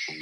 The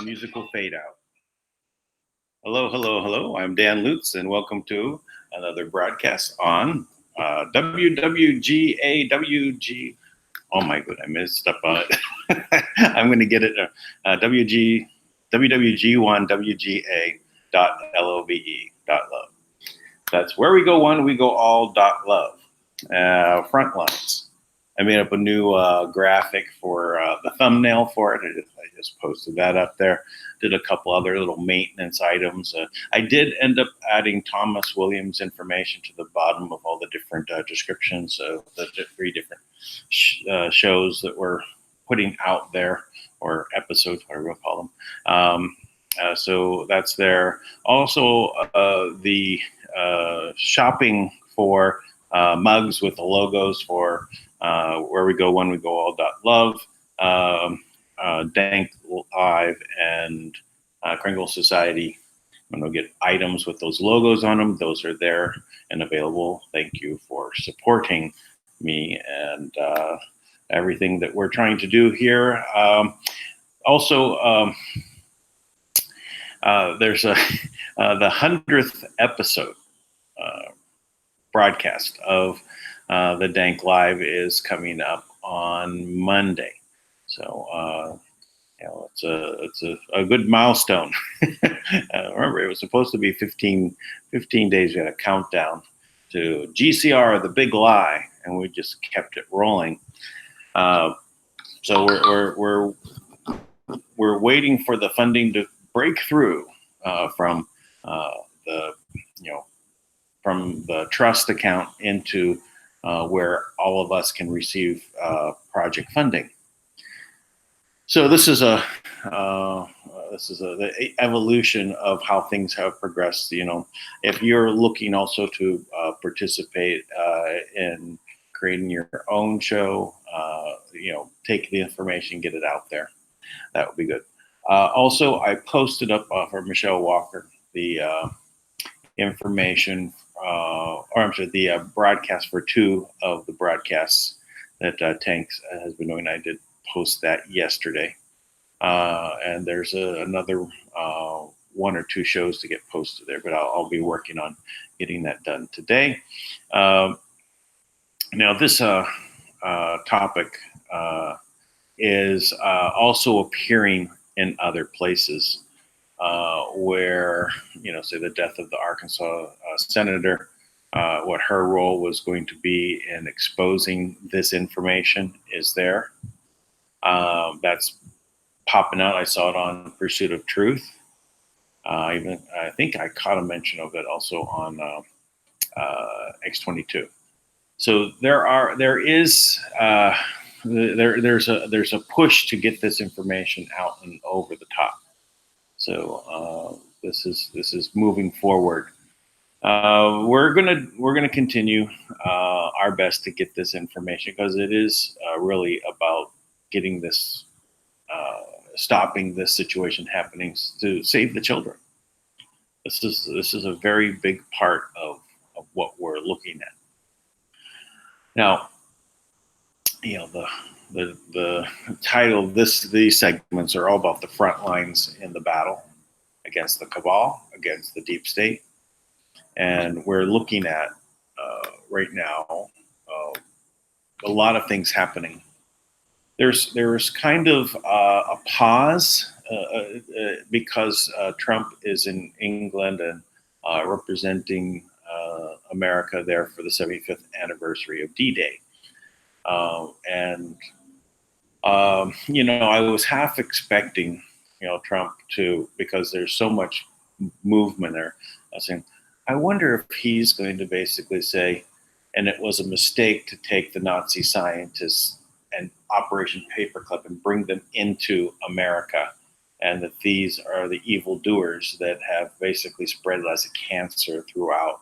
music will fade out. Hello, hello, hello. I'm Dan Lutz, and welcome to another broadcast on WWGAWG. Oh my god, I messed up on it. I'm going to get it. WWG1WGA.love. That's where we go one, we go all .love. Front lines. I made up a new graphic for the thumbnail for it. I just posted that up there. Did a couple other little maintenance items. I did end up adding Thomas Williams information to the bottom of all the different descriptions of the 3 different shows that we're putting out there, or episodes, whatever we'll call them. So that's there. Also, the shopping for mugs with the logos for where we go one, we go all .love, Dank Live, and Kringle Society. I'm going to get items with those logos on them. Those are there and available. Thank you for supporting me and everything that we're trying to do here. Also, there's the 100th episode broadcast of the Dank Live is coming up on Monday. So, it's a good milestone. Remember, it was supposed to be 15 days. We had a countdown to GCR, the big lie, and we just kept it rolling. So we're waiting for the funding to break through from the trust account into where all of us can receive project funding. So this is the evolution of how things have progressed. If you're looking also to participate in creating your own show, take the information, get it out there. That would be good. Also, I posted up for Michelle Walker the information, the broadcast for 2 of the broadcasts that Tanks has been doing. I did post that yesterday, and there's another 1 or 2 shows to get posted there, but I'll be working on getting that done today. Now, this topic is also appearing in other places where, say the death of the Arkansas senator, what her role was going to be in exposing this information is there. That's popping out. I saw it on Pursuit of Truth. I think I caught a mention of it also on X22. So there's a push to get this information out and over the top. So this is moving forward. We're gonna continue our best to get this information, because it is really about getting this, stopping this situation happening to save the children. This is a very big part of what we're looking at. Now, the title of these segments are all about the front lines in the battle against the cabal, against the deep state. And we're looking at right now a lot of things happening. There's kind of a pause because Trump is in England and representing America there for the 75th anniversary of D-Day. I was half expecting, Trump to, because there's so much movement there. I was saying, I wonder if he's going to basically say, and it was a mistake to take the Nazi scientists and Operation Paperclip and bring them into America, and that these are the evildoers that have basically spread it as a cancer throughout.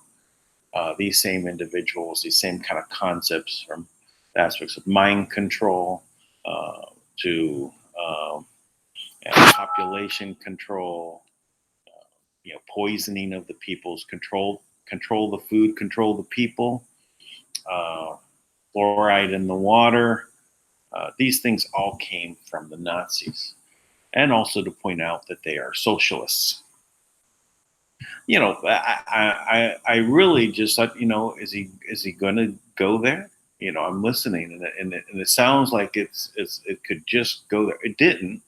These same individuals, these same kind of concepts, from aspects of mind control to population control, poisoning of the people's control the food, control the people, fluoride in the water. These things all came from the Nazis. And also to point out that they are socialists. I really just thought, is he going to go there? I'm listening, and it sounds like it could just go there. It didn't,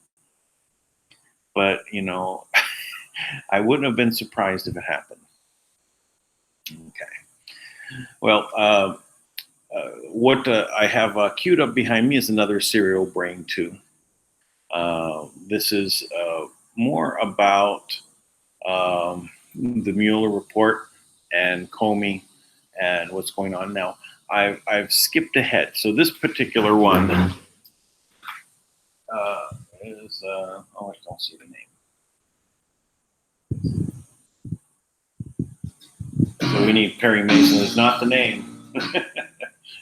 but I wouldn't have been surprised if it happened. Okay. Well, what I have queued up behind me is another SerialBrain 2. This is more about the Mueller report and Comey and what's going on now. I've skipped ahead. So this particular one is, I don't see the name. So we need Perry Mason is not the name.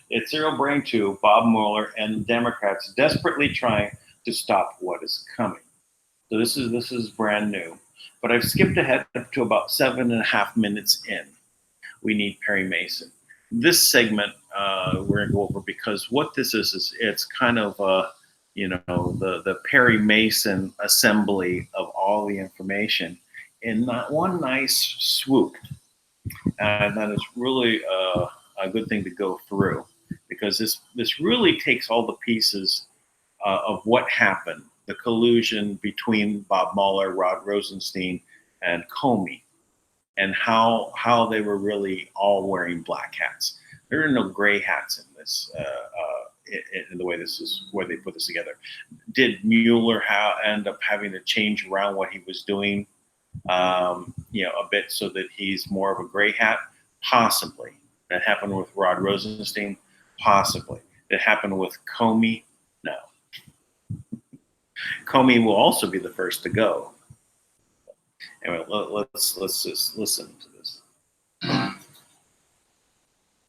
It's SerialBrain 2, Bob Mueller and the Democrats desperately trying to stop what is coming. So this is brand new. But I've skipped ahead to about 7.5 minutes in. We need Perry Mason. This segment we're going to go over, because what this is it's kind of the Perry Mason assembly of all the information in one nice swoop. And that is really a good thing to go through, because this really takes all the pieces of what happened, the collusion between Bob Mueller, Rod Rosenstein, and Comey, and how they were really all wearing black hats. There are no gray hats in this, in the way where they put this together. Did Mueller end up having to change around what he was doing, a bit so that he's more of a gray hat? Possibly. That happened with Rod Rosenstein? Possibly. That happened with Comey? No. Comey will also be the first to go. Anyway, let's just listen to this.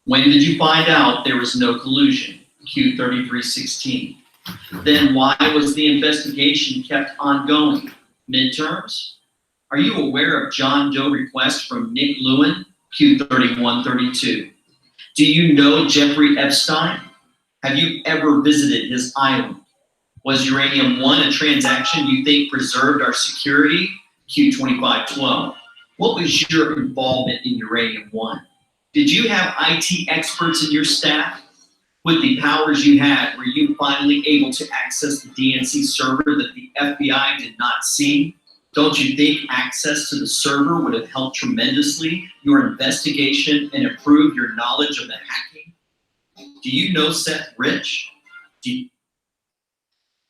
When did you find out there was no collusion? Q3316. Then why was the investigation kept ongoing? Midterms? Are you aware of John Doe requests from Nick Lewin? Q3132. Do you know Jeffrey Epstein? Have you ever visited his island? Was Uranium One a transaction you think preserved our security? Q2512. What was your involvement in Uranium One? Did you have IT experts in your staff? With the powers you had, were you finally able to access the DNC server that the FBI did not see? Don't you think access to the server would have helped tremendously your investigation and improved your knowledge of the hacking? Do you know Seth Rich? I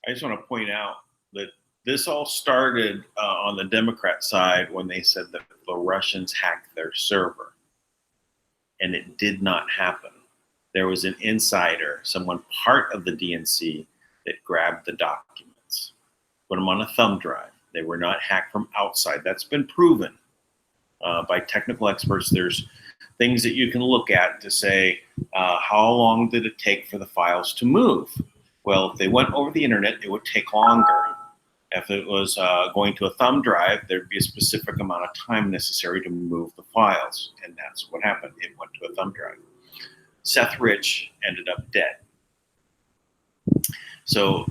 just want to point out that this all started on the Democrat side when they said that the Russians hacked their server. And it did not happen. There was an insider, someone part of the DNC, that grabbed the documents, put them on a thumb drive. They were not hacked from outside. That's been proven by technical experts. There's things that you can look at to say, how long did it take for the files to move? Well, if they went over the internet, it would take longer. If it was going to a thumb drive, there'd be a specific amount of time necessary to move the files. And that's what happened. It went to a thumb drive. Seth Rich ended up dead. So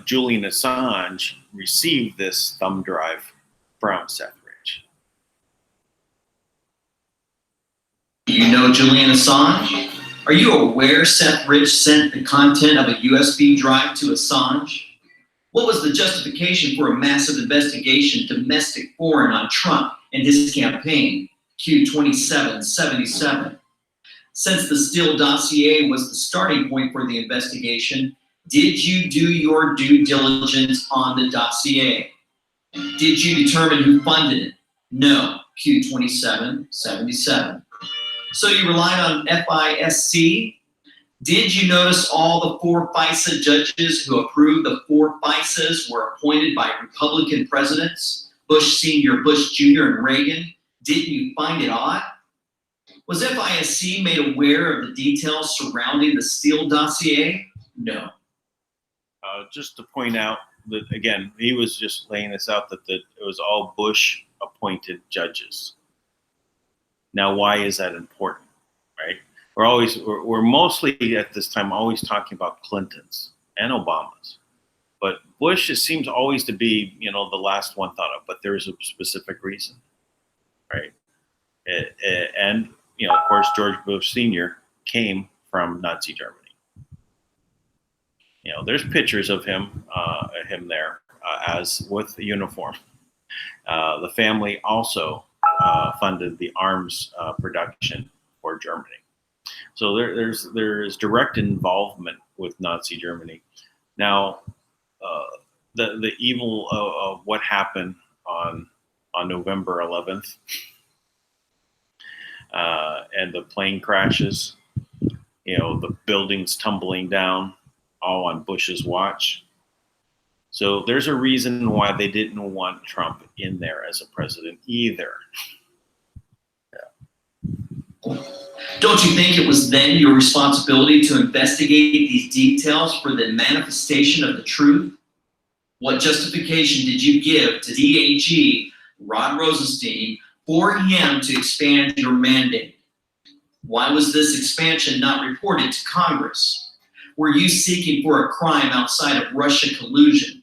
Julian Assange received this thumb drive from Seth Rich. Do you know Julian Assange? Are you aware Seth Rich sent the content of a USB drive to Assange? What was the justification for a massive investigation, domestic foreign, on Trump and his campaign? Q2777. Since the Steele dossier was the starting point for the investigation, did you do your due diligence on the dossier? Did you determine who funded it? No. Q2777. So you relied on FISC? Did you notice all the 4 FISA judges who approved the 4 FISAs were appointed by Republican presidents, Bush Sr., Bush Jr., and Reagan? Didn't you find it odd? Was FISC made aware of the details surrounding the Steele dossier? No. Just to point out that, again, he was just laying this out that it was all Bush-appointed judges. Now, why is that important, right? We're mostly at this time always talking about Clintons and Obamas, but Bush seems always to be, the last one thought of. But there's a specific reason, right? And of course, George Bush Sr. came from Nazi Germany. There's pictures of him there as with the uniform. The family also funded the arms production for Germany. So there's direct involvement with Nazi Germany. Now, the evil of what happened on November 11th and the plane crashes, the buildings tumbling down, all on Bush's watch. So there's a reason why they didn't want Trump in there as a president either. Don't you think it was then your responsibility to investigate these details for the manifestation of the truth? What justification did you give to DAG Rod Rosenstein for him to expand your mandate? Why was this expansion not reported to Congress? Were you seeking for a crime outside of Russia collusion?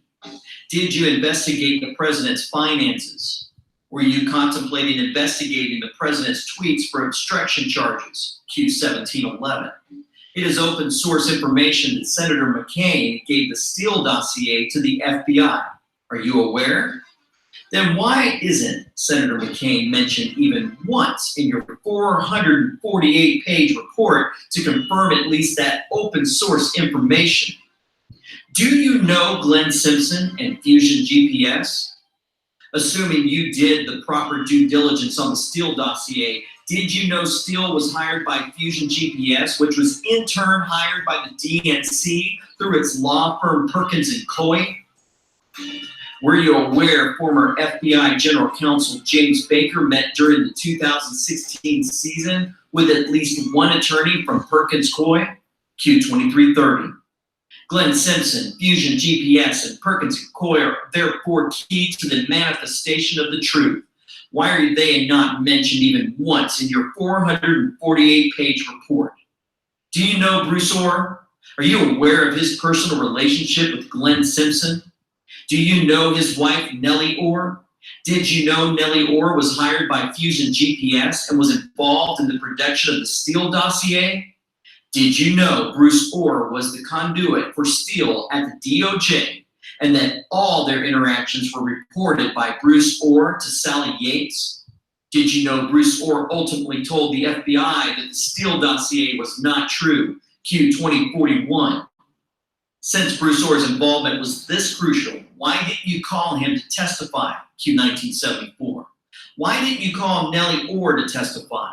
Did you investigate the president's finances? Were you contemplating investigating the president's tweets for obstruction charges? Q1711. It is open source information that Senator McCain gave the Steele dossier to the FBI. Are you aware? Then why isn't Senator McCain mentioned even once in your 448-page report to confirm at least that open source information? Do you know Glenn Simpson and Fusion GPS? Assuming you did the proper due diligence on the Steele dossier, did you know Steele was hired by Fusion GPS, which was in turn hired by the DNC through its law firm Perkins & Coie? Were you aware former FBI General Counsel James Baker met during the 2016 season with at least one attorney from Perkins Coie? Q2330. Glenn Simpson, Fusion GPS, and Perkins Coie are therefore key to the manifestation of the truth. Why are they not mentioned even once in your 448-page report? Do you know Bruce Orr? Are you aware of his personal relationship with Glenn Simpson? Do you know his wife, Nellie Orr? Did you know Nellie Orr was hired by Fusion GPS and was involved in the production of the Steele dossier? Did you know Bruce Orr was the conduit for Steele at the DOJ and that all their interactions were reported by Bruce Orr to Sally Yates? Did you know Bruce Orr ultimately told the FBI that the Steele dossier was not true? Q2041. Since Bruce Orr's involvement was this crucial, Why didn't you call him to testify? Q 1974. Why didn't you call Nellie Orr to testify?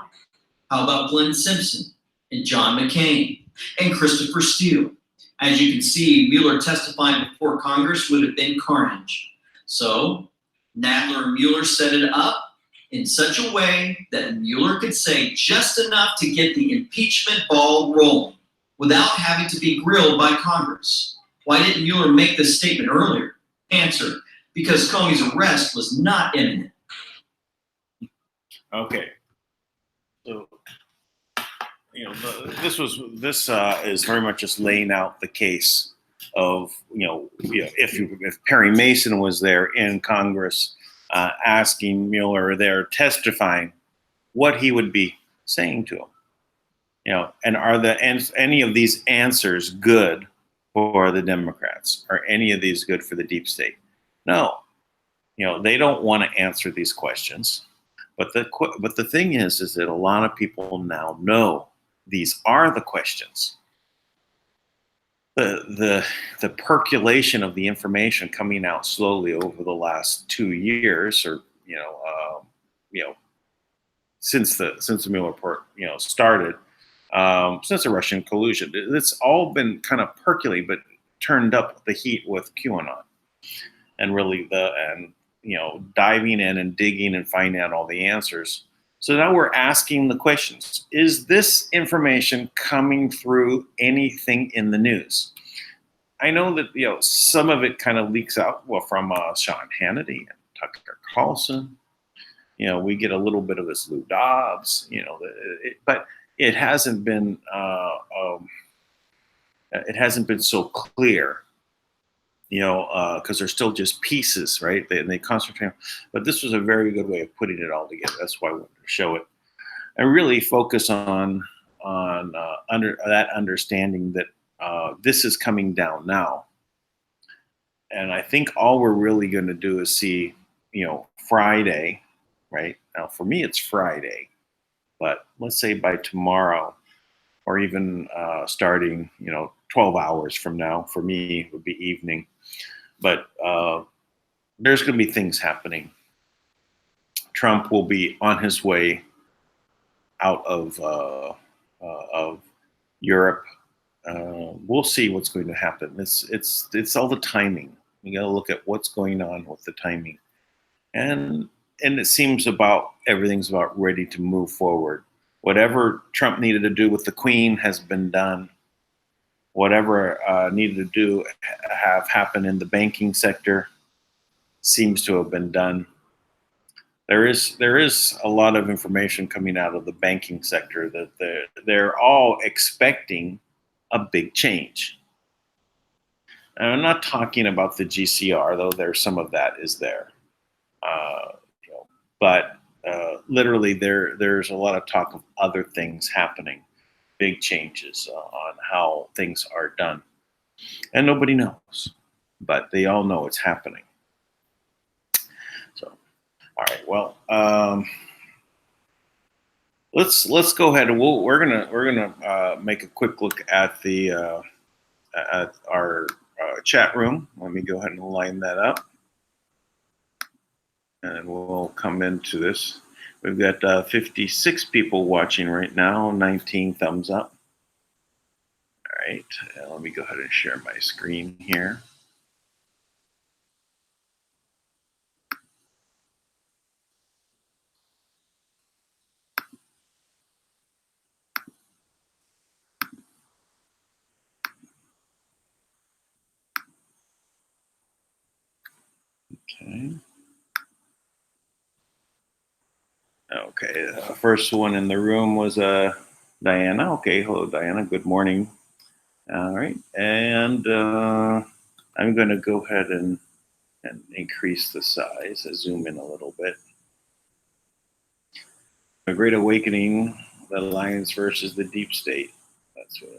How about Glenn Simpson and John McCain and Christopher Steele? As you can see, Mueller testifying before Congress would have been carnage. So Nadler and Mueller set it up in such a way that Mueller could say just enough to get the impeachment ball rolling without having to be grilled by Congress. Why didn't Mueller make this statement earlier? Answer, because Comey's arrest was not imminent. Okay. So, this is very much just laying out the case of, if Perry Mason was there in Congress asking Mueller there testifying, what he would be saying to him. And are any of these answers good for the Democrats? Are any of these good for the deep state? No. They don't want to answer these questions. But the thing is that a lot of people now know these are the questions. The percolation of the information coming out slowly over the last 2 years, or since the Mueller report started, since the Russian collusion, it's all been kind of percolating, but turned up the heat with QAnon, and really diving in and digging and finding out all the answers. So now we're asking the questions. Is this information coming through anything in the news? I know that, some of it kind of leaks out, from Sean Hannity and Tucker Carlson. We get a little bit of this Lou Dobbs, but it hasn't been so clear, because they're still just pieces, right? They concentrate. But this was a very good way of putting it all together. That's why I wanted to show it, and really focus on under that understanding that this is coming down now. And I think all we're really going to do is see, Friday, right? Now, for me, it's Friday, but let's say by tomorrow, or even starting, 12 hours from now, for me, it would be evening. But there's going to be things happening. Trump will be on his way out of Europe. We'll see what's going to happen. It's all the timing. You got to look at what's going on with the timing, and it seems everything's about ready to move forward. Whatever Trump needed to do with the Queen has been done. Whatever needed to have happened in the banking sector seems to have been done. There is a lot of information coming out of the banking sector that they're all expecting a big change. And I'm not talking about the GCR, though there's some of that is there. But literally there's a lot of talk of other things happening, big changes on how things are done. And nobody knows, but they all know it's happening. So, all right, well, let's go ahead and we're gonna make a quick look at the at our chat room. Let me go ahead and line that up, and we'll come into this. We've got 56 people watching right now, 19 thumbs up. All right, let me go ahead and share my screen here. Okay. Okay, the first one in the room was Diana. Okay, hello, Diana. Good morning. All right, and I'm going to go ahead and increase the size, zoom in a little bit. A Great Awakening, the Alliance versus the Deep State. That's where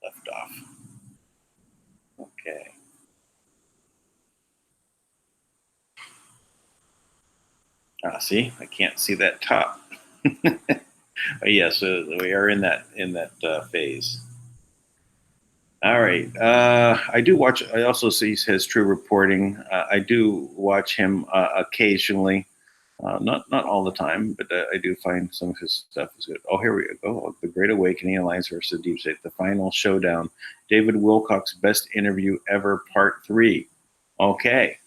I left off. Okay. See, I can't see that top. Yes, we are in that phase. All right. I do watch. I also see his True Reporting. I do watch him occasionally. Not all the time, but I do find some of his stuff is good. Oh, here we go. Oh, The Great Awakening Alliance versus Deep State, the final showdown. David Wilcock's best interview ever, part 3. Okay,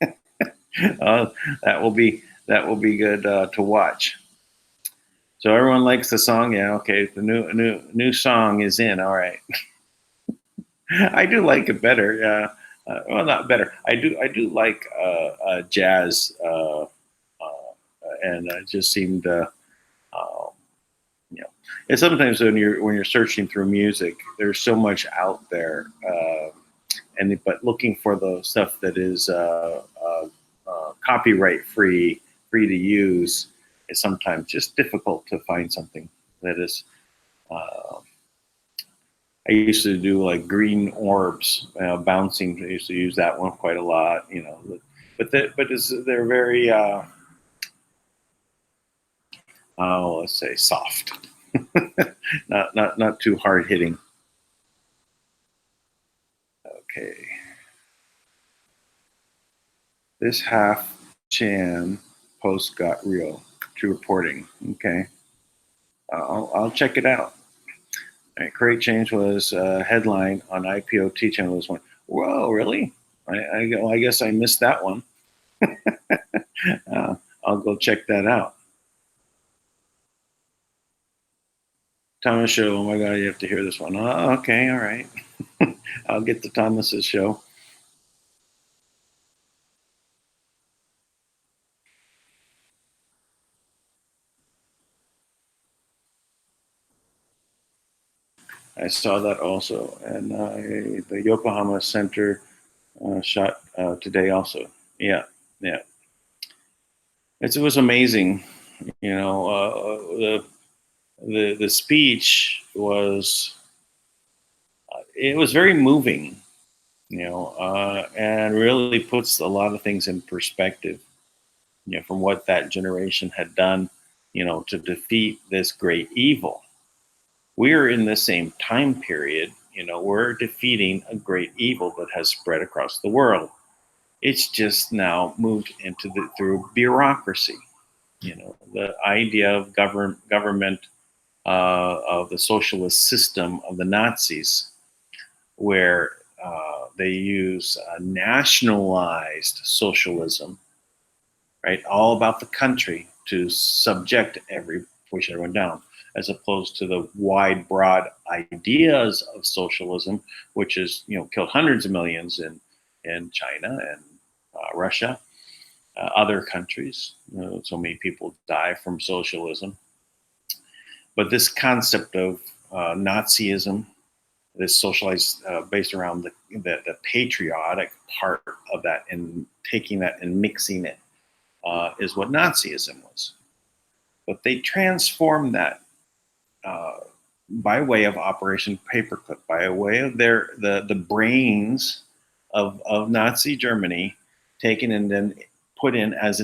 uh, that will be good to watch. So everyone likes the song. Yeah, okay. The new song is in. All right. I do like it better. Well, not better. I do like jazz, and it just seemed, you know, and sometimes when you're searching through music, there's so much out there, but looking for the stuff that is copyright free to use is sometimes just difficult to find something that is. I used to do like green orbs bouncing. I used to use that one quite a lot, but they're very let's say soft, not too hard hitting. Okay, this half Chan post got real. True Reporting. Okay, I'll check it out. All right, Create Change was headline on IPOT channel this one. Whoa, really? I guess I missed that one. I'll go check that out. Thomas Show. Oh my God, you have to hear this one. Oh, okay, all right. I'll get to Thomas's show. I saw that also, and the Yokohama Center shot today also. Yeah. It was amazing. The speech was it was very moving. And really puts a lot of things in perspective. From what that generation had done, to defeat this great evil. We're in the same time period. We're defeating a great evil that has spread across the world. It's just now moved through bureaucracy. The idea of government of the socialist system of the Nazis, where they use nationalized socialism, right? All about the country to subject push everyone down, as opposed to the wide, broad ideas of socialism, which is, killed hundreds of millions in China and Russia, other countries. So many people die from socialism. But this concept of Nazism, this socialized, based around the patriotic part of that, and taking that and mixing it, is what Nazism was. But they transformed that by way of Operation Paperclip, by way of the brains of Nazi Germany, taken and then put in as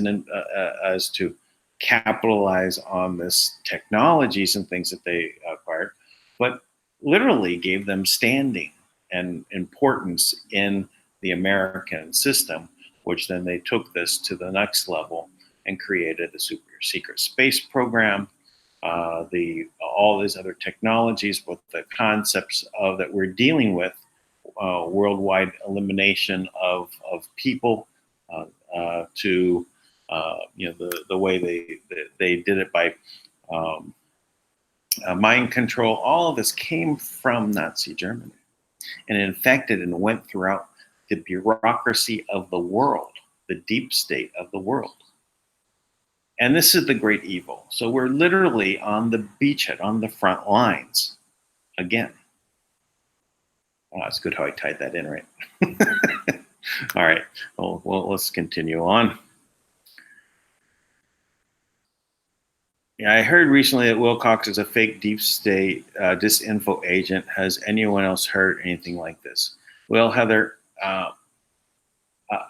to capitalize on this technologies and things that they acquired, but literally gave them standing and importance in the American system, which then they took this to the next level and created the super secret space program, all these other technologies, with the concepts of that we're dealing with, worldwide elimination of people, to the way they did it by mind control. All of this came from Nazi Germany, and it infected and went throughout the bureaucracy of the world, the deep state of the world. And this is the great evil. So we're literally on the beachhead, on the front lines again. Oh, it's good how I tied that in, right? All right. Well, let's continue on. Yeah, I heard recently that Wilcox is a fake deep state disinfo agent. Has anyone else heard anything like this? Well, Heather,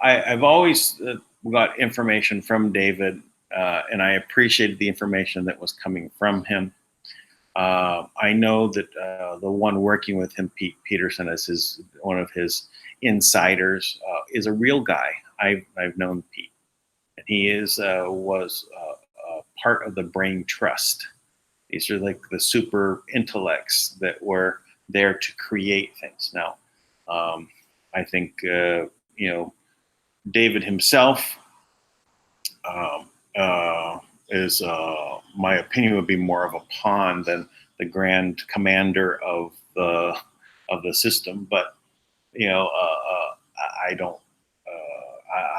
I've always got information from David, and I appreciated the information that was coming from him. I know that the one working with him, Pete Peterson, as one of his insiders, is a real guy. I've known Pete, and he was part of the Brain Trust. These are like the super intellects that were there to create things. Now, I think David himself um, is, my opinion, would be more of a pawn than the grand commander of the system. But I don't.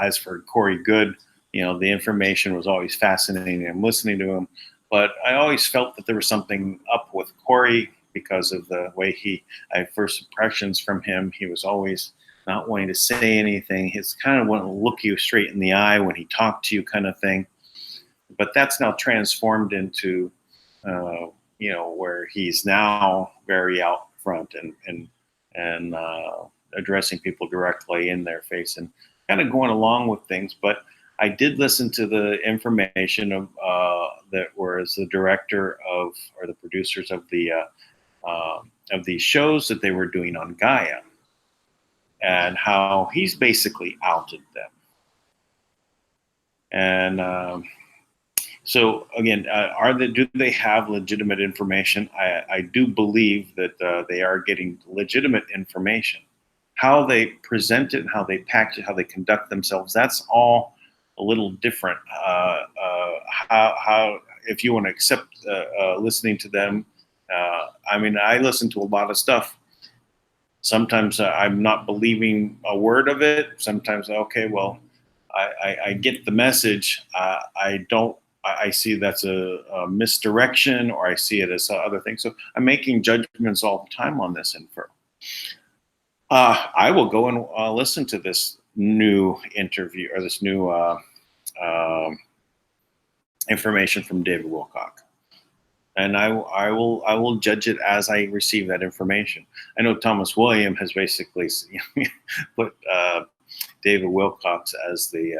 As for Corey Good, the information was always fascinating. I'm listening to him, but I always felt that there was something up with Corey because of the way I had first impressions from him. He was always not wanting to say anything. He's kind of wanting to look you straight in the eye when he talked to you, kind of thing. But that's now transformed into, where he's now very out front and addressing people directly in their face and kind of going along with things. But I did listen to the information of that was the director of, or the producers of the shows that they were doing on Gaia, and how he's basically outed them. And so again, do they have legitimate information? I do believe that they are getting legitimate information. How they present it, and how they package it, how they conduct themselves, that's all a little different. How if you want to accept listening to them, I listen to a lot of stuff. Sometimes I'm not believing a word of it. Sometimes, okay, well, I get the message. I see that's a misdirection, or I see it as other things. So I'm making judgments all the time on this info. I will go and listen to this new interview, or this new information from David Wilcock, and I will judge it as I receive that information. I know Thomas William has basically put David Wilcox as the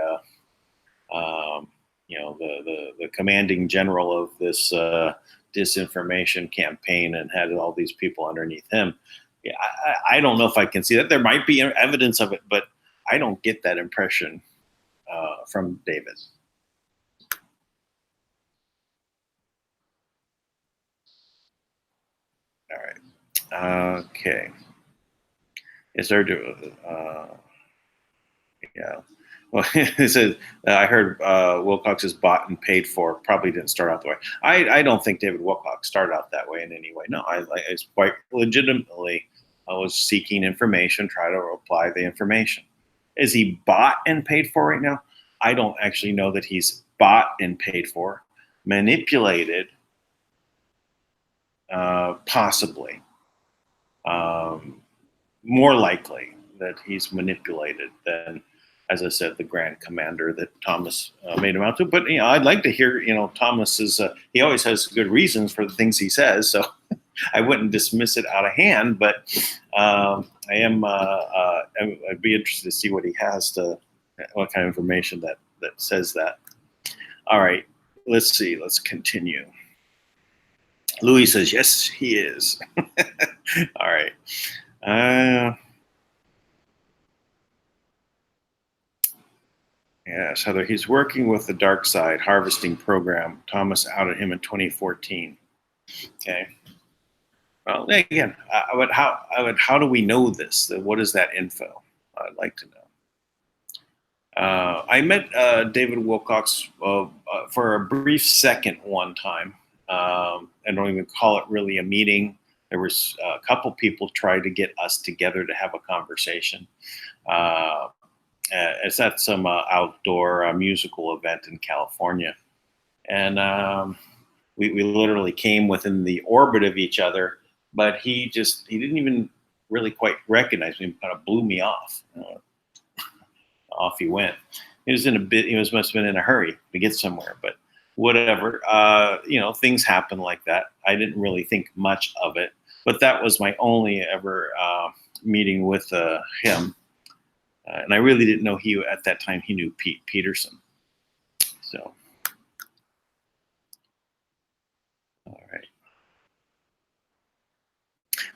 commanding general of this disinformation campaign, and had all these people underneath him. Yeah, I don't know if I can see that. There might be evidence of it, but I don't get that impression from David. All right. Okay. Is there? Yeah. Well, it says, I heard Wilcox is bought and paid for. Probably didn't start out the way. I don't think David Wilcox started out that way in any way. No, I quite legitimately. I was seeking information, try to apply the information. Is he bought and paid for right now? I don't actually know that he's bought and paid for. Manipulated, possibly. More likely that he's manipulated than, as I said, the grand commander that Thomas made him out to. But I'd like to hear, Thomas's. He always has good reasons for the things he says, so I wouldn't dismiss it out of hand. But I'd be interested to see what he has what kind of information that says that. All right, let's see. Let's continue. Louis says yes, he is. All right. Yes, Heather. He's working with the Dark Side Harvesting Program. Thomas outed him in 2014. Okay. Well, again, how do we know this? What is that info? I'd like to know. I met David Wilcox for a brief second one time. I don't even call it really a meeting. There was a couple people tried to get us together to have a conversation. It's at some outdoor musical event in California. And we literally came within the orbit of each other, but he didn't even really quite recognize me. He kind of blew me off. Off he went. He must have been in a hurry to get somewhere, but whatever. Things happen like that. I didn't really think much of it, but that was my only ever meeting with him. And I really didn't know at that time he knew Pete Peterson. So, all right.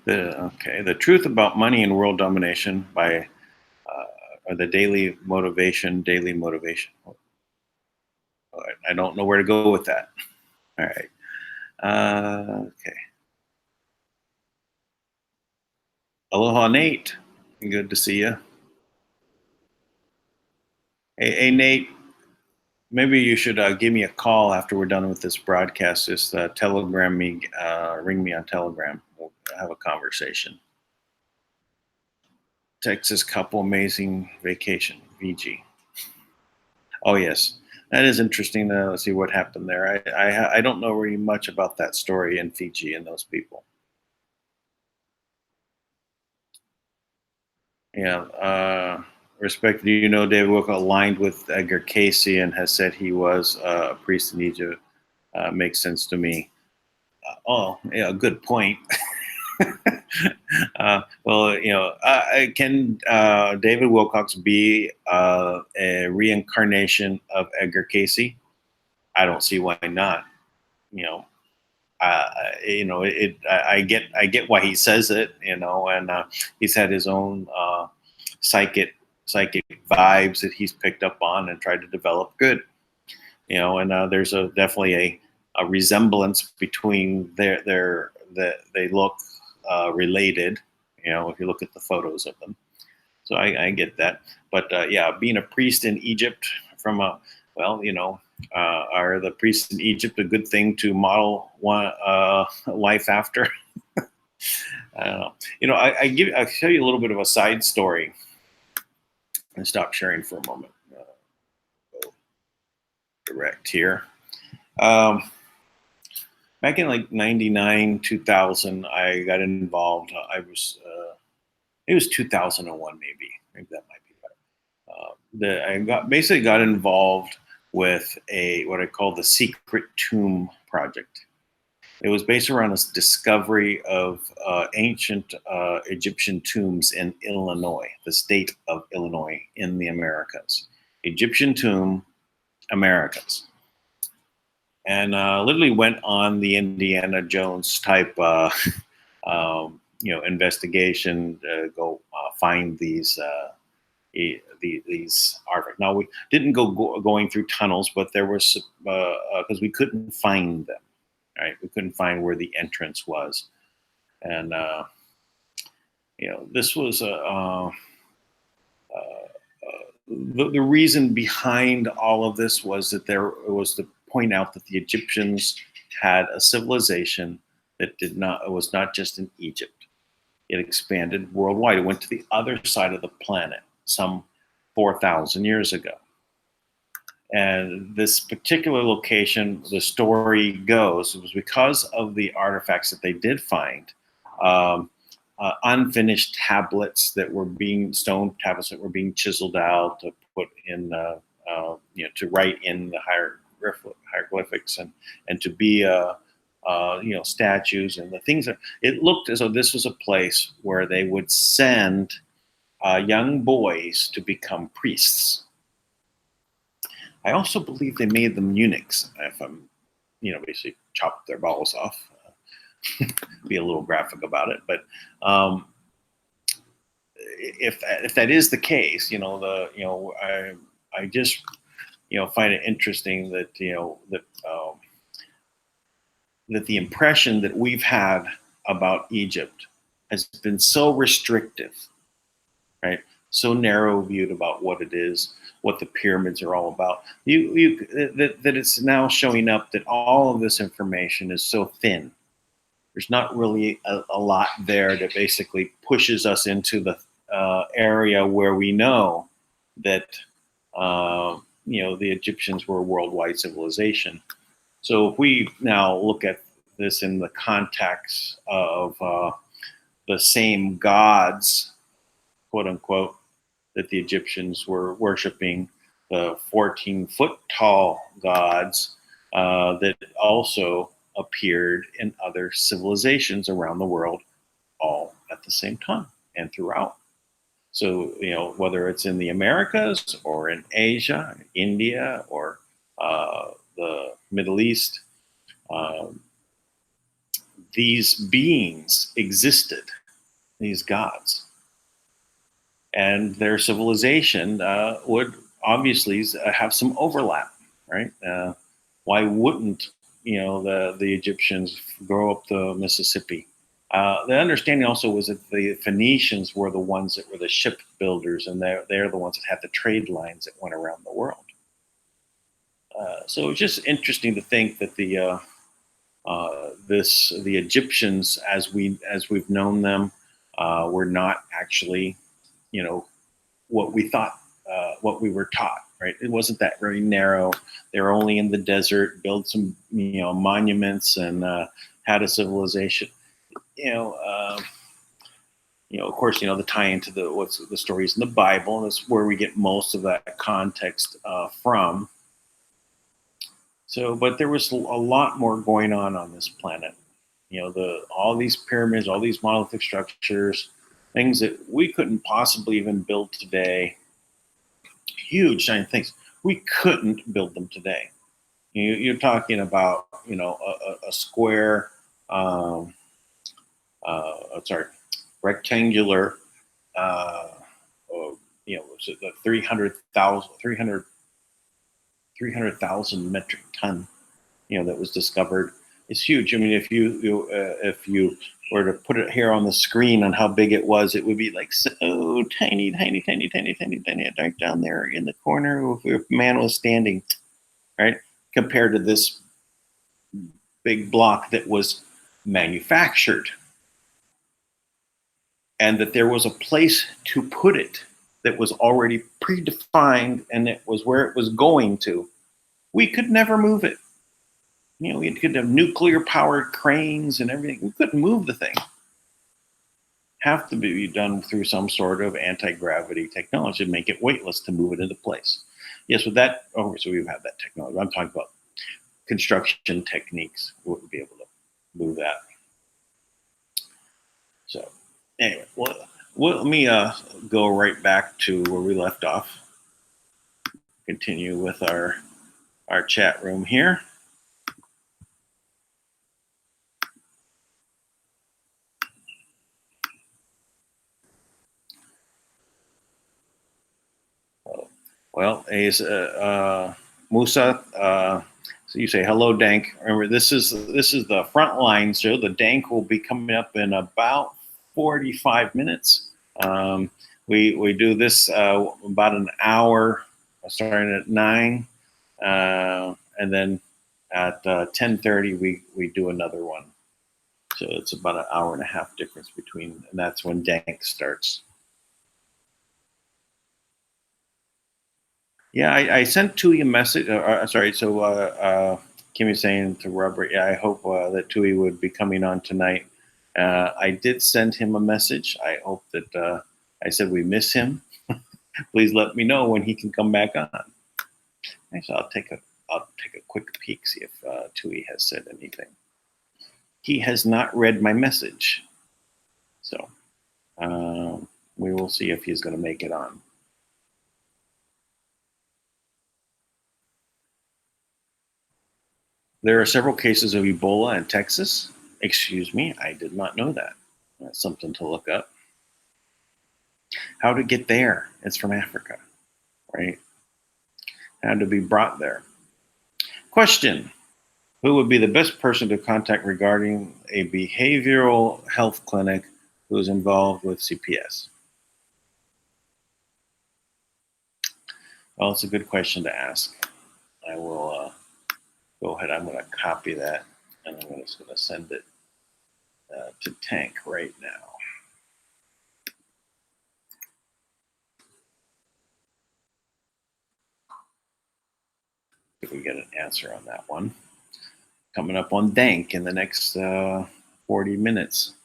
The truth about money and world domination by or the daily motivation. I don't know where to go with that. All right. Okay. Aloha, Nate. Good to see you. Hey, Nate. Maybe you should give me a call after we're done with this broadcast. Just telegram me, ring me on Telegram. We'll have a conversation. Texas couple amazing vacation, VG. Oh yes, that is interesting to see what happened there. I don't know really much about that story in Fiji and those people. Yeah. Respect. Do you know David Wilcock aligned with Edgar Casey and has said he was a priest in Egypt? Makes sense to me. Oh, yeah, good point. Well, can David Wilcox be a reincarnation of Edgar Casey? I don't see why not. I get why he says it, and he's had his own psychic vibes that he's picked up on and tried to develop good, and there's definitely a resemblance between they look related, if you look at the photos of them. So I get that, but yeah, being a priest in Egypt are the priests in Egypt a good thing to model one life after? I don't know. I'll tell you a little bit of a side story and stop sharing for a moment. Go direct here. Back in like 99, 2000, I got involved. It was 2001, maybe that might be better. I basically got involved with what I call the Secret Tomb Project. It was based around this discovery of ancient Egyptian tombs in Illinois, the state of Illinois in the Americas. Egyptian tomb, Americas. And literally went on the Indiana Jones type, investigation to go find these artifacts. Now we didn't going through tunnels, but there was because we couldn't find them. Right, we couldn't find where the entrance was, and this was the reason behind all of this was that there was to point out that the Egyptians had a civilization that was not just in Egypt. It expanded worldwide. It went to the other side of the planet some 4,000 years ago. And this particular location, the story goes, it was because of the artifacts that they did find, unfinished tablets that were stone tablets that were being chiseled out to put in, to write in the hieroglyphics and to be, statues and the things that it looked as though this was a place where they would send young boys to become priests. I also believe they made them eunuchs. If I'm, basically chopped their balls off, be a little graphic about it. But if that is the case, I just find it interesting that that the impression that we've had about Egypt has been so restrictive, right? So narrow viewed about what it is, what the pyramids are all about. That it's now showing up that all of this information is so thin. There's not really a lot there that basically pushes us into the area where we know that the Egyptians were a worldwide civilization. So if we now look at this in the context of the same gods, quote unquote, that the Egyptians were worshiping, the 14-foot tall gods that also appeared in other civilizations around the world all at the same time and throughout. So, whether it's in the Americas or in Asia, India, or the Middle East, these beings existed these gods. And their civilization would obviously have some overlap, right? Why wouldn't the Egyptians grow up the Mississippi? The understanding also was that the Phoenicians were the ones that were the ship builders, and they're the ones that had the trade lines that went around the world. So it's just interesting to think that the Egyptians, as we've known them, were not actually, what we thought, what we were taught. Right? It wasn't that very narrow. They were only in the desert, built some monuments, and had a civilization. Of course, the tie into the stories in the Bible. That's where we get most of that context from. So, but there was a lot more going on this planet. All these pyramids, all these monolithic structures, things that we couldn't possibly even build today. Huge giant things. We couldn't build them today. You're talking about, a square, rectangular, was it the 300,000 metric ton, that was discovered. It's huge. I mean, if you were to put it here on the screen on how big it was, it would be like so tiny, right down there in the corner if man was standing, right? Compared to this big block that was manufactured, and that there was a place to put it that was already predefined, and it was where it was going to. We could never move it. We could have nuclear powered cranes and everything. We couldn't move the thing. Have to be done through some sort of anti-gravity technology to make it weightless to move it into place. Yes, with that, so we've had that technology. I'm talking about construction techniques. We wouldn't be able to move that. So anyway, let me go right back to where we left off. Continue with our chat room here. Well, Musa, so you say hello, Dank. Remember, this is the front line show. The Dank will be coming up in about 45 minutes. We do this about an hour, starting at 9, and then at 10:30 we do another one. So it's about an hour and a half difference between, and that's when Dank starts. Yeah, I sent Tui a message. Sorry, so Kim is saying to Robert, yeah, I hope that Tui would be coming on tonight. I did send him a message. I hope that I said we miss him. Please let me know when he can come back on. Actually, I'll take a quick peek, see if Tui has said anything. He has not read my message, so we will see if he's going to make it on. There are several cases of Ebola in Texas. Excuse me, I did not know that. That's something to look up. How to get there? It's from Africa, right? How to be brought there. Question: who would be the best person to contact regarding a behavioral health clinic who is involved with CPS? Well, it's a good question to ask. I will go ahead. I'm going to copy that, and I'm just going to send it to Tank right now. If we get an answer on that one. Coming up on Dank in the next 40 minutes.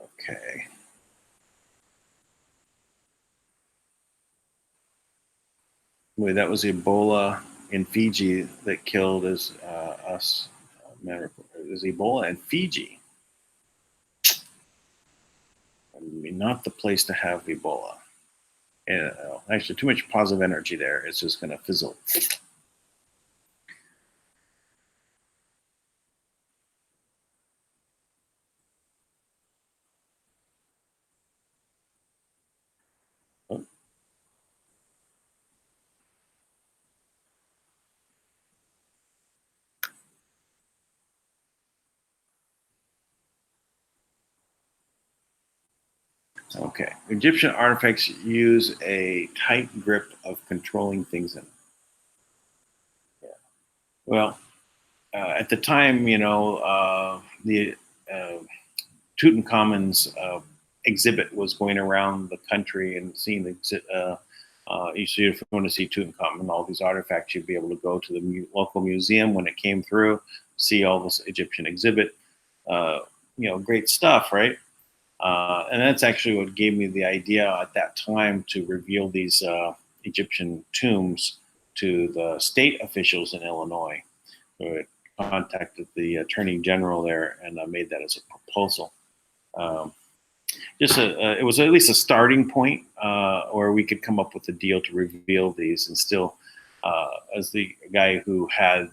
Okay. Wait, that was Ebola in Fiji that killed us. It was Ebola in Fiji. I mean, not the place to have Ebola. Actually, too much positive energy there. It's just going to fizzle. Okay. Egyptian artifacts use a tight grip of controlling things in. Yeah. Well, at the time, the uh, Tutankhamun's exhibit was going around the country and seeing you see, if you want to see Tutankhamun, all these artifacts, you'd be able to go to the local museum when it came through, see all this Egyptian exhibit. Great stuff, right? And that's actually what gave me the idea at that time to reveal these Egyptian tombs to the state officials in Illinois, who had contacted the attorney general there, and I made that as a proposal. Um, it was at least a starting point where we could come up with a deal to reveal these, and still, as the guy who had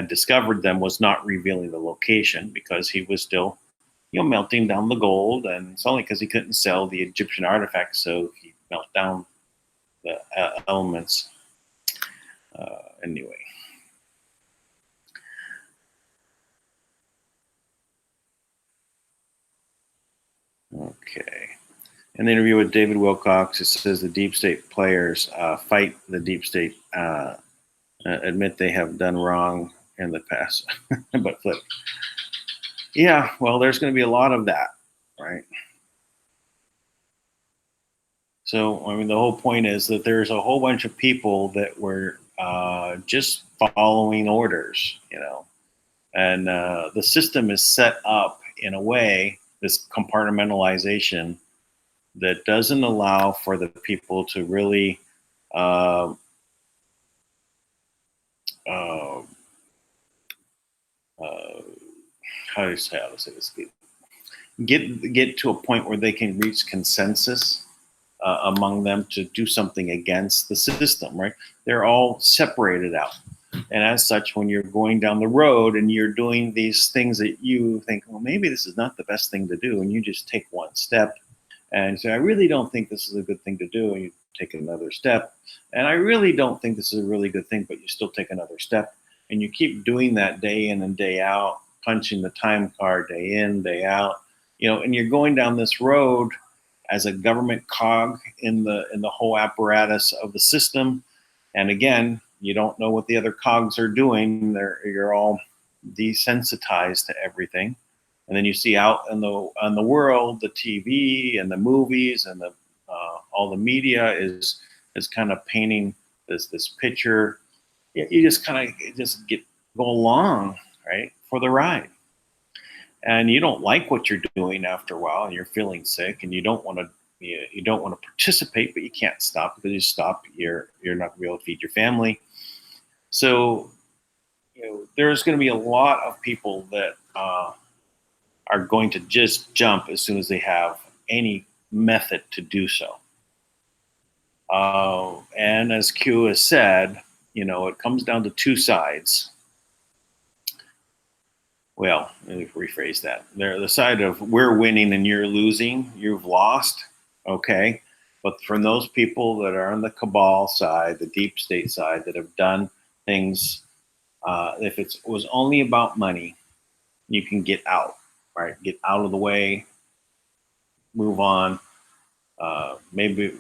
discovered them was not revealing the location because he was still, melting down the gold, and it's only because he couldn't sell the Egyptian artifacts, so he melted down the elements. Anyway. Okay. In the interview with David Wilcox, it says the deep state players fight the deep state, admit they have done wrong in the past, but flip. Yeah, well, there's going to be a lot of that, right? So, I mean, the whole point is that there's a whole bunch of people that were just following orders, and the system is set up in a way, this compartmentalization, that doesn't allow for the people to really uh, uh, how do you say this? Get to a point where they can reach consensus among them to do something against the system, right? They're all separated out. And as such, when you're going down the road and you're doing these things that you think, well, maybe this is not the best thing to do, and you just take one step and say, I really don't think this is a good thing to do, and you take another step. And I really don't think this is a really good thing, but you still take another step. And you keep doing that day in and day out, punching the time card day in, day out, and you're going down this road as a government cog in the whole apparatus of the system. And again, you don't know what the other cogs are doing. You're all desensitized to everything. And then you see out in the world, the TV and the movies and all the media is kind of painting this picture. You just kind of go along, right, for the ride. And you don't like what you're doing after a while, and you're feeling sick, and you don't want to participate, but you can't stop, because you stop, you're not going to be able to feed your family. So, there's going to be a lot of people that are going to just jump as soon as they have any method to do so. And as Q has said, it comes down to two sides. Well, let me rephrase that. They're the side of we're winning and you're losing, you've lost, okay? But from those people that are on the cabal side, the deep state side, that have done things, if it was only about money, you can get out, right? Get out of the way, move on. Maybe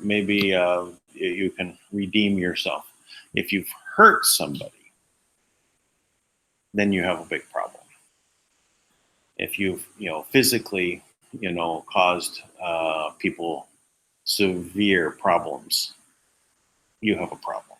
you can redeem yourself. If you've hurt somebody, then you have a big problem. If you've physically caused people severe problems, you have a problem.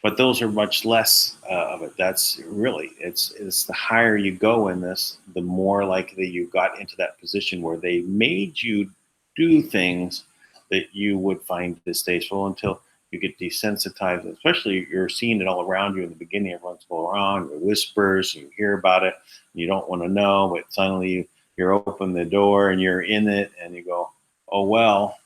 But those are much less of it. That's really it's the higher you go in this, the more likely you got into that position where they made you do things that you would find distasteful until you get desensitized. Especially you're seeing it all around you in the beginning. Everyone's going around, it whispers, and you hear about it, and you don't want to know, but suddenly you're open the door and you're in it, and you go, oh well,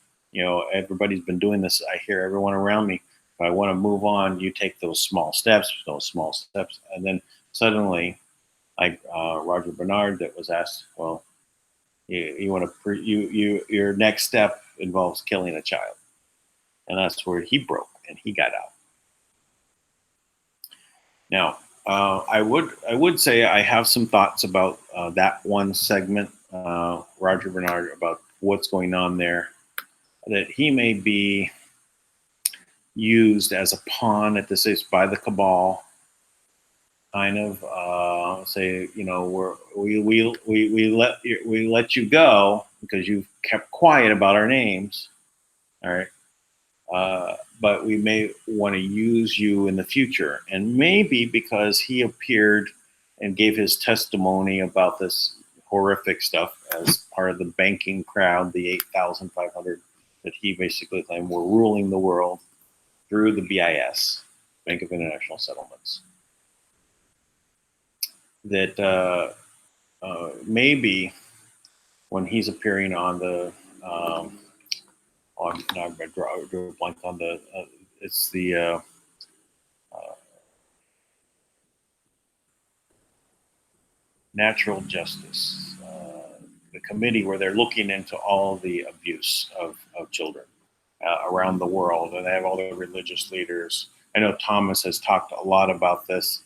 everybody's been doing this. I hear everyone around me. If I want to move on, you take those small steps, and then suddenly, like Roger Bernard, that was asked, well, you want to your next step involves killing a child, and that's where he broke and he got out. Now, I would say I have some thoughts about that one segment Roger Bernard, about what's going on there, that he may be used as a pawn at this stage by the cabal, kind of say, you know, we let you go because you've kept quiet about our names, all right. But we may want to use you in the future, and maybe because he appeared and gave his testimony about this horrific stuff as part of the banking crowd, the 8,500 that he basically claimed were ruling the world through the BIS, Bank of International Settlements. That maybe when he's appearing on the now I drew a blank on the it's the natural justice, the committee where they're looking into all the abuse of children around the world, and they have all the religious leaders. I know Thomas has talked a lot about this.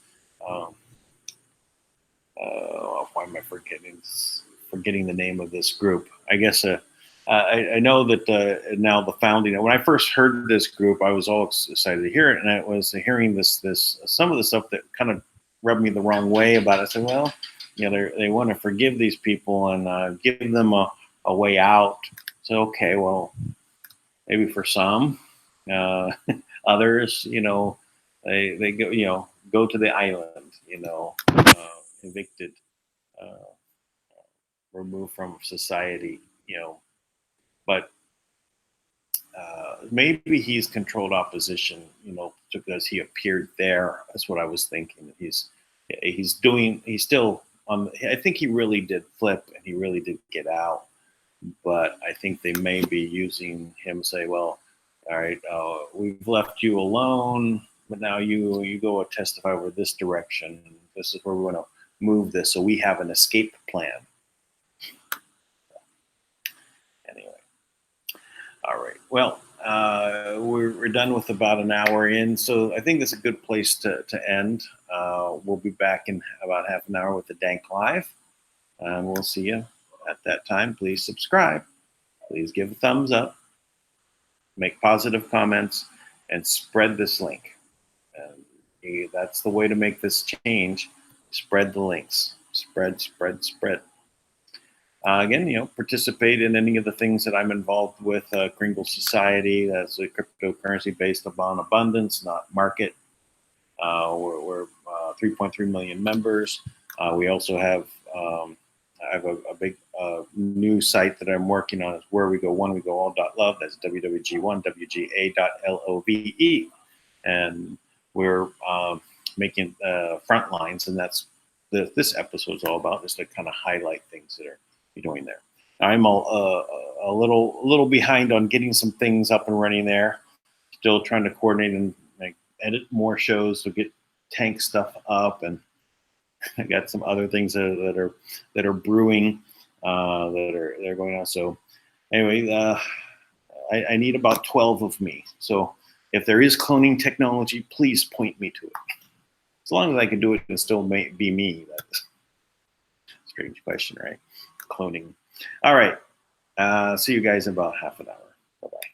Why am I forgetting the name of this group? I guess I know that now the founding. When I first heard this group, I was all excited to hear it, and I was hearing this some of the stuff that kind of rubbed me the wrong way about it. I said, well, you know, they want to forgive these people and give them a way out. So okay, well, maybe for some, others, you know, they go to the island, you know, evicted, removed from society, you know, but maybe he's controlled opposition, you know, because he appeared there. That's what I was thinking. He's still on. I think he really did flip, and he really did get out. But I think they may be using him. Say, well, all right, we've left you alone, but now you go testify over this direction. This is where we want to move this. So we have an escape plan. Anyway, all right. Well, we're done with about an hour in, so I think that's a good place to end. We'll be back in about half an hour with the Dank Live. We'll see you at that time. Please subscribe. Please give a thumbs up. Make positive comments and spread this link. And that's the way to make this change. Spread the links. Spread. Again, you know, participate in any of the things that I'm involved with. Kringle Society, that's a cryptocurrency based upon abundance, not market. We're 3.3 million members. We also have I have a big new site that I'm working on. Is where we go one, we go all.love. That's wwg1, wga.love. And we're making front lines, and that's this episode is all about, is to kind of highlight things that are doing there. I'm a little behind on getting some things up and running there. Still trying to coordinate and edit more shows to get tank stuff up, and I got some other things that are brewing they're going on. So anyway, I need about 12 of me. So if there is cloning technology, please point me to it. As long as I can do it and still be me. That's a strange question, right? Cloning. All right. See you guys in about half an hour. Bye-bye.